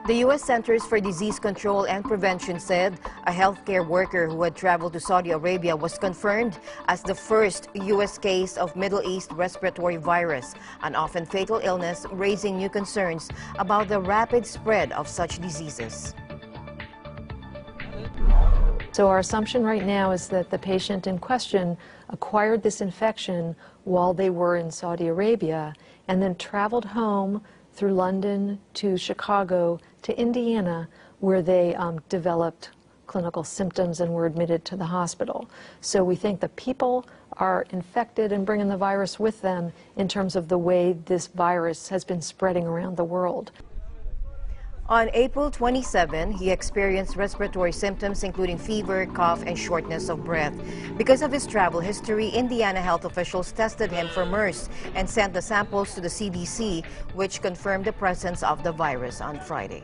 The U.S. Centers for Disease Control and Prevention said a healthcare worker who had traveled to Saudi Arabia was confirmed as the first U.S. case of Middle East respiratory virus, an often fatal illness, raising new concerns about the rapid spread of such diseases. So our assumption right now is that the patient in question acquired this infection while they were in Saudi Arabia and then traveled home through London to Chicago to Indiana, where they developed clinical symptoms and were admitted to the hospital. So we think the people are infected and bringing the virus with them in terms of the way this virus has been spreading around the world. On April 27, he experienced respiratory symptoms including fever, cough, and shortness of breath. Because of his travel history, Indiana health officials tested him for MERS and sent the samples to the CDC, which confirmed the presence of the virus on Friday.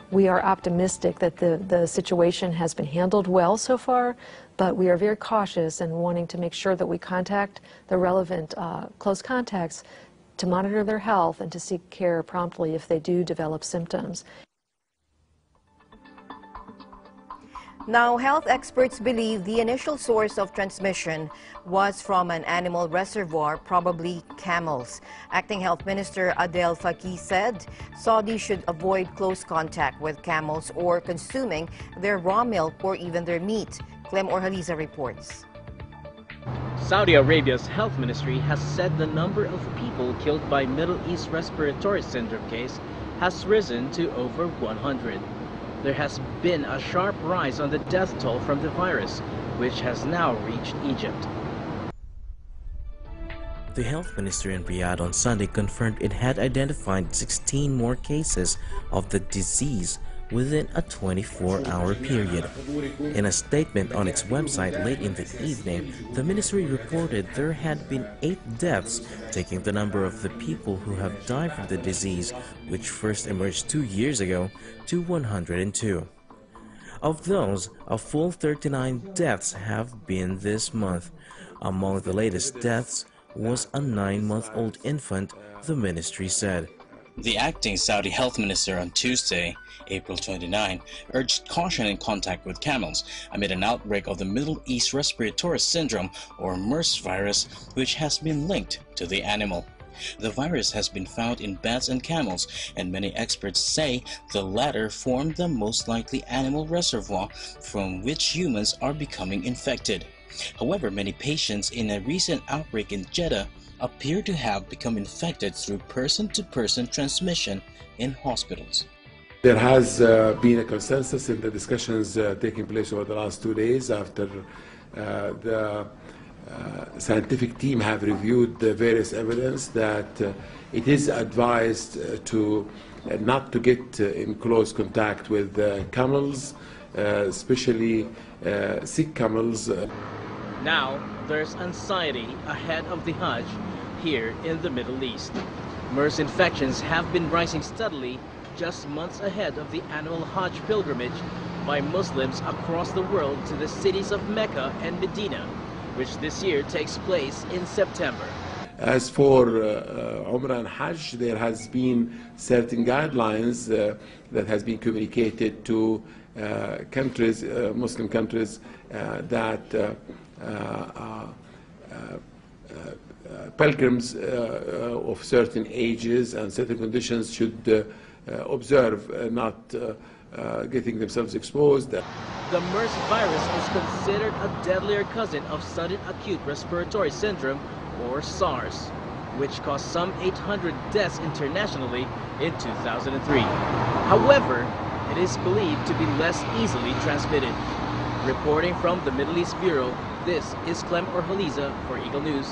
We are optimistic that the situation has been handled well so far, but we are very cautious and wanting to make sure that we contact the relevant close contacts to monitor their health and to seek care promptly if they do develop symptoms. Now, health experts believe the initial source of transmission was from an animal reservoir, probably camels. Acting Health Minister Adel Faqih said Saudis should avoid close contact with camels or consuming their raw milk or even their meat. Clem Orhaliza reports. Saudi Arabia's health ministry has said the number of people killed by Middle East respiratory syndrome case has risen to over 100. There has been a sharp rise on the death toll from the virus, which has now reached Egypt. The health ministry in Riyadh on Sunday confirmed it had identified 16 more cases of the disease within a 24-hour period. In a statement on its website late in the evening, the ministry reported there had been 8 deaths, taking the number of the people who have died from the disease, which first emerged 2 years ago, to 102. Of those, a full 39 deaths have been this month. Among the latest deaths was a 9-month-old infant, the ministry said. The acting Saudi health minister on Tuesday, April 29, urged caution in contact with camels amid an outbreak of the Middle East respiratory syndrome, or MERS virus, which has been linked to the animal. The virus has been found in bats and camels, and many experts say the latter form the most likely animal reservoir from which humans are becoming infected. However, many patients in a recent outbreak in Jeddah appear to have become infected through person-to-person transmission in hospitals. There has been a consensus in the discussions taking place over the last 2 days after the scientific team have reviewed the various evidence that it is advised to not to get in close contact with camels, especially sick camels. Now, there's anxiety ahead of the Hajj here in the Middle East. MERS infections have been rising steadily just months ahead of the annual Hajj pilgrimage by Muslims across the world to the cities of Mecca and Medina, which this year takes place in September. As for Umrah and Hajj, there has been certain guidelines that has been communicated to countries, Muslim countries, that pilgrims of certain ages and certain conditions should observe not getting themselves exposed. The MERS virus is considered a deadlier cousin of sudden acute respiratory syndrome, or SARS, which caused some 800 deaths internationally in 2003. However, it is believed to be less easily transmitted. Reporting from the Middle East Bureau, this is Clem Orhaliza for Eagle News.